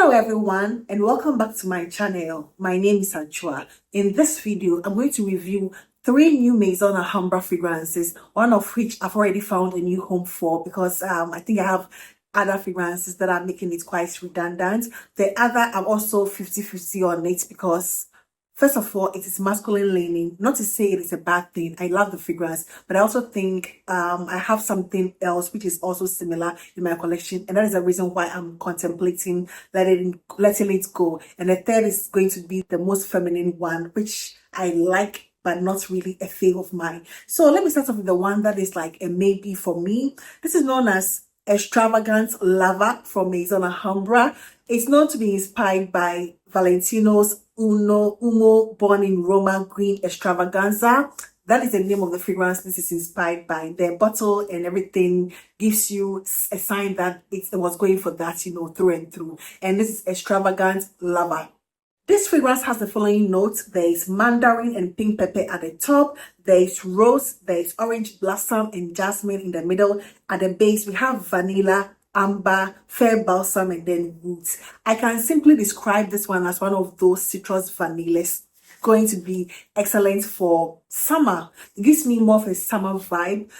Hello everyone and welcome back to my channel. My name is Anchua. In this video, I'm going to review 3 new Maison Alhambra fragrances, one of which I've already found a new home for because I think I have other fragrances that are making it quite redundant. The other, I'm also 50-50 on it because first of all, it is masculine leaning. Not to say it is a bad thing. I love the fragrance, but I also think I have something else which is also similar in my collection, and that is the reason why I'm contemplating letting it go. And the third is going to be the most feminine one, which I like, but not really a fave of mine. So let me start off with the one that is like a maybe for me. This is known as Extravagant Lover from Maison Alhambra. It's known to be inspired by Valentino's Uomo born in Roma green extravaganza. That is the name of the fragrance this is inspired by. The bottle and everything gives you a sign that it was going for that, through and through. And this is Extravagant Lover. This fragrance has the following notes. There is mandarin and pink pepper at the top. There is rose, there is orange blossom and jasmine in the middle. At the base, we have vanilla, amber, fair balsam, and then woods. I can simply describe this one as one of those citrus vanillas. Going to be excellent for summer. It gives me more of a summer vibe,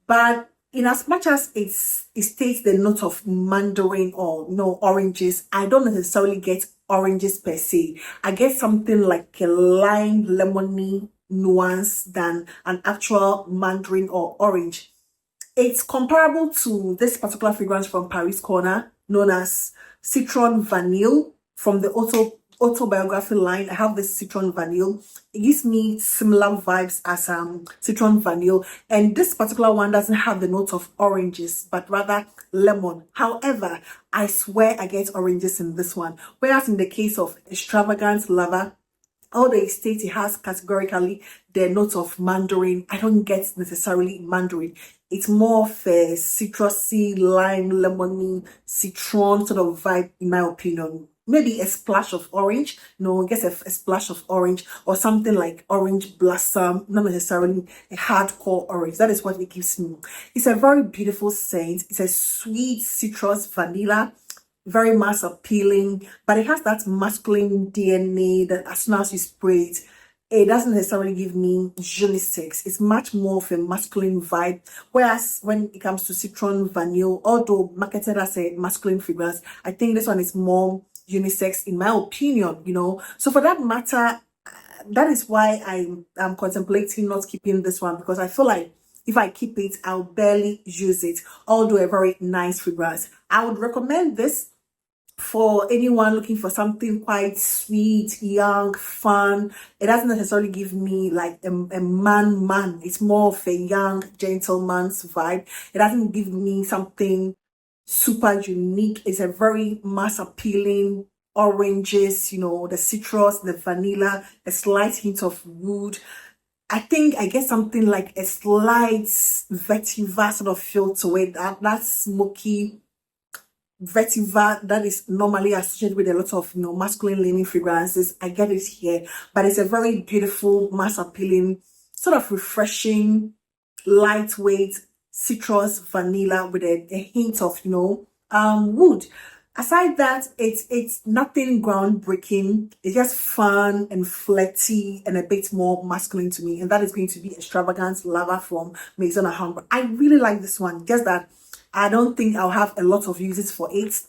but in as much as it states the note of mandarin or oranges, I don't necessarily get oranges per se. I get something like a lime lemony nuance than an actual mandarin or orange. It's comparable to this particular fragrance from Paris Corner known as Citron Vanille from the autobiography line. I have this Citron Vanille. It gives me similar vibes as Citron Vanille, and this particular one doesn't have the note of oranges but rather lemon. However, I swear I get oranges in this one, whereas in the case of Extravagant Lover, although it states it has categorically the note of mandarin, I don't get necessarily mandarin. It's more of a citrusy, lime, lemony, citron sort of vibe in my opinion. Maybe a splash of orange, I guess a splash of orange or something like orange blossom, not necessarily a hardcore orange. That is what it gives me. It's a very beautiful scent. It's a sweet citrus vanilla, very mass appealing, but it has that masculine DNA that as soon as you spray it, it doesn't necessarily give me unisex. It's much more of a masculine vibe. Whereas when it comes to Citron Vanille, although marketed as a masculine fragrance, I think this one is more unisex in my opinion, So for that matter, that is why I'm contemplating not keeping this one, because I feel like if I keep it, I'll barely use it, although a very nice fragrance. I would recommend this for anyone looking for something quite sweet, young, fun. It doesn't necessarily give me like a man. It's more of a young gentleman's vibe. It doesn't give me something super unique. It's a very mass appealing oranges, the citrus, the vanilla, a slight hint of wood. I think I get something like a slight vetiver sort of feel to it, that smoky vetiver that is normally associated with a lot of masculine leaning fragrances. I get it here, but it's a very beautiful, mass appealing, sort of refreshing, lightweight citrus vanilla with a hint of wood. Aside that, it's nothing groundbreaking. It's just fun and flirty and a bit more masculine to me, and that is going to be Extravagant Lover from Maison Alhambra. I really like this one, just that I don't think I'll have a lot of uses for it.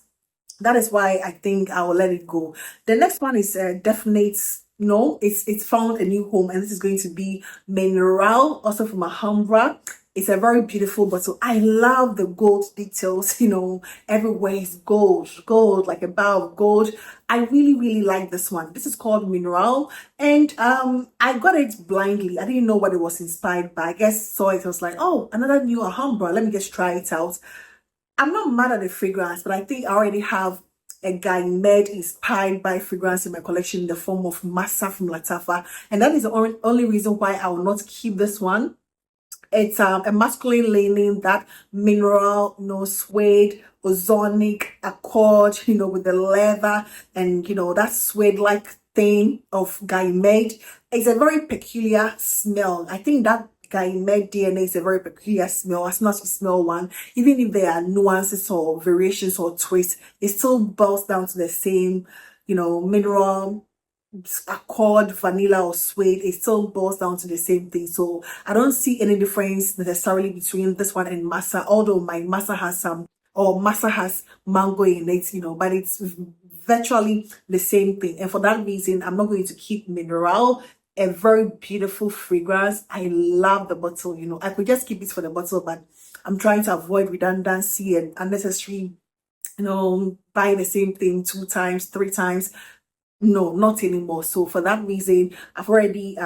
That is why I think I will let it go. The next one is definite. It's found a new home, and this is going to be Mineral, also from Alhambra. It's a very beautiful bottle. I love the gold details, everywhere is gold, like a bar of gold. I really like this one. This is called Mineral, and I got it blindly. I didn't know what it was inspired by. I guess saw it, I was like, oh, another new Alhambra. Let me just try it out. I'm not mad at the fragrance, but I think I already have a Ganymede inspired by fragrance in my collection in the form of Massa from Latafa, and that is the only reason why I will not keep this one. It's a masculine leaning, that mineral, suede, ozonic accord, with the leather and, that suede-like thing of Ganymede. It's a very peculiar smell. I think that Med DNA is a very peculiar smell. As soon as you smell one, even if there are nuances or variations or twists, it still boils down to the same, mineral accord, vanilla or suede. It still boils down to the same thing. So I don't see any difference necessarily between this one and Massa, although my Massa has Massa has mango in it, but it's virtually the same thing. And for that reason, I'm not going to keep Mineral, a very beautiful fragrance. I love the bottle, I could just keep it for the bottle, but I'm trying to avoid redundancy and unnecessary, buying the same thing 2 times, 3 times. No, not anymore. So for that reason, I've already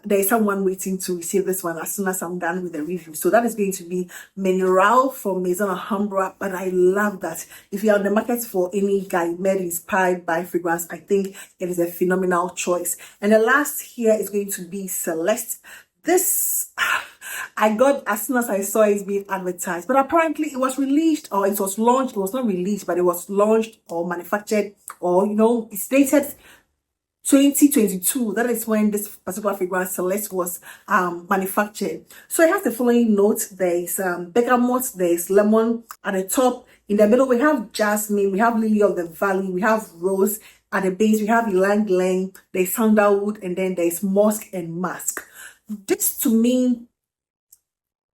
there's someone waiting to receive this one as soon as I'm done with the review. So that is going to be Mineral from Maison Alhambra. But I love that. If you're on the market for any Med inspired by fragrance, I think it is a phenomenal choice. And the last here is going to be Celeste. This I got as soon as I saw it being advertised, but apparently it was released, or it was launched. It was not released, but it was launched or manufactured, or it's dated 2022. That is when this particular fragrance Celeste was manufactured. So it has the following notes. There is bergamot, there is lemon at the top. In the middle we have jasmine, we have lily of the valley, we have rose. At the base we have ylang ylang, there's sandalwood, and then there's musk and musk. This to me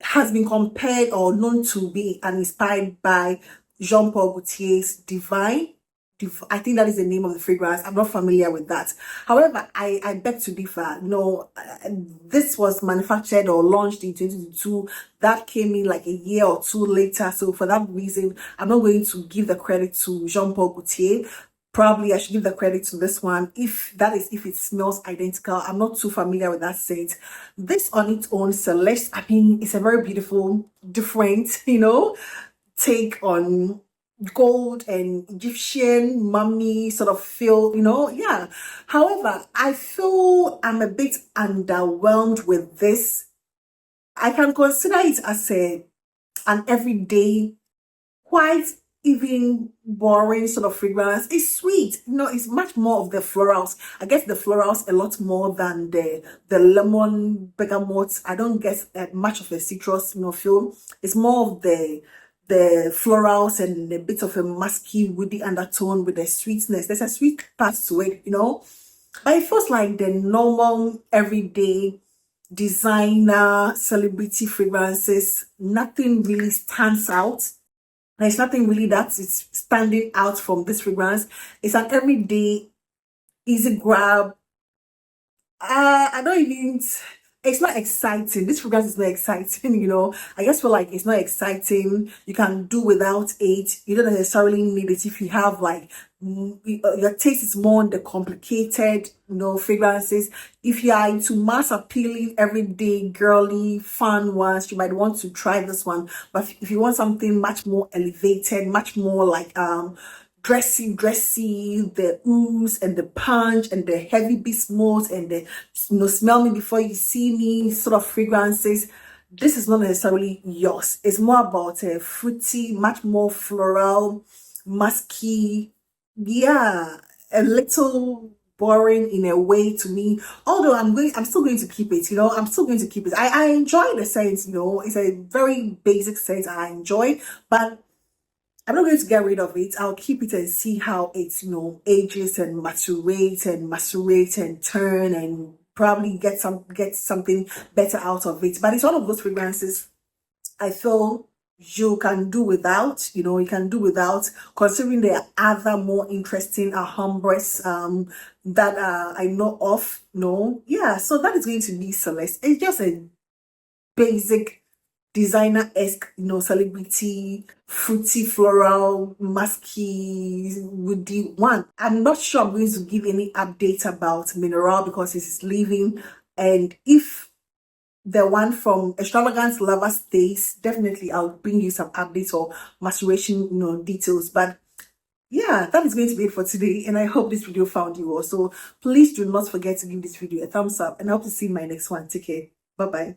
has been compared or known to be and inspired by Jean-Paul Gaultier's Divine. I think that is the name of the fragrance. I'm not familiar with that. However, I beg to differ. This was manufactured or launched in 2022. That came in like a year or 2 later. So for that reason, I'm not going to give the credit to Jean-Paul Gaultier. Probably I should give the credit to this one if it smells identical. I'm not too familiar with that scent. This on its own, Celeste, I mean, it's a very beautiful, different, take on gold and Egyptian mummy sort of feel, yeah. However, I feel I'm a bit underwhelmed with this. I can consider it as an everyday, quite even boring sort of fragrance. It's sweet, it's much more of the florals. I guess the florals a lot more than the lemon bergamot. I don't get much of a citrus feel. It's more of the florals and a bit of a musky woody undertone with the sweetness. There's a sweet part to it, but it feels like the normal everyday designer celebrity fragrances. Nothing really stands out. There's nothing really that is standing out from this fragrance. It's an everyday, easy grab. It's not exciting. This fragrance is not exciting, I just feel like it's not exciting. You can do without it. You don't necessarily need it if you have your taste is more on the complicated, fragrances. If you are into mass appealing, everyday, girly, fun ones, you might want to try this one. But if you want something much more elevated, much more like dressy, the ooze and the punch and the heavy bismuth and the smell me before you see me sort of fragrances, this is not necessarily yours. It's more about a fruity, much more floral, musky, yeah, a little boring in a way to me. Although I'm still going to keep it, I'm still going to keep it. I enjoy the scent, it's a very basic scent I enjoy, but I'm not going to get rid of it. I'll keep it and see how it, ages and macerate and turn and probably get something better out of it. But it's one of those fragrances I feel you can do without, considering there are other more interesting Alhambras that I know of. Yeah, so that is going to be Celeste. It's just a basic designer-esque, celebrity, fruity, floral, musky, woody one. I'm not sure I'm going to give any update about Mineral because it is leaving. And if the one from Extravagant Lover stays, definitely I'll bring you some updates or maceration, details. But yeah, that is going to be it for today. And I hope this video found you also. Please do not forget to give this video a thumbs up. And I hope to see you in my next one. Take care. Bye-bye.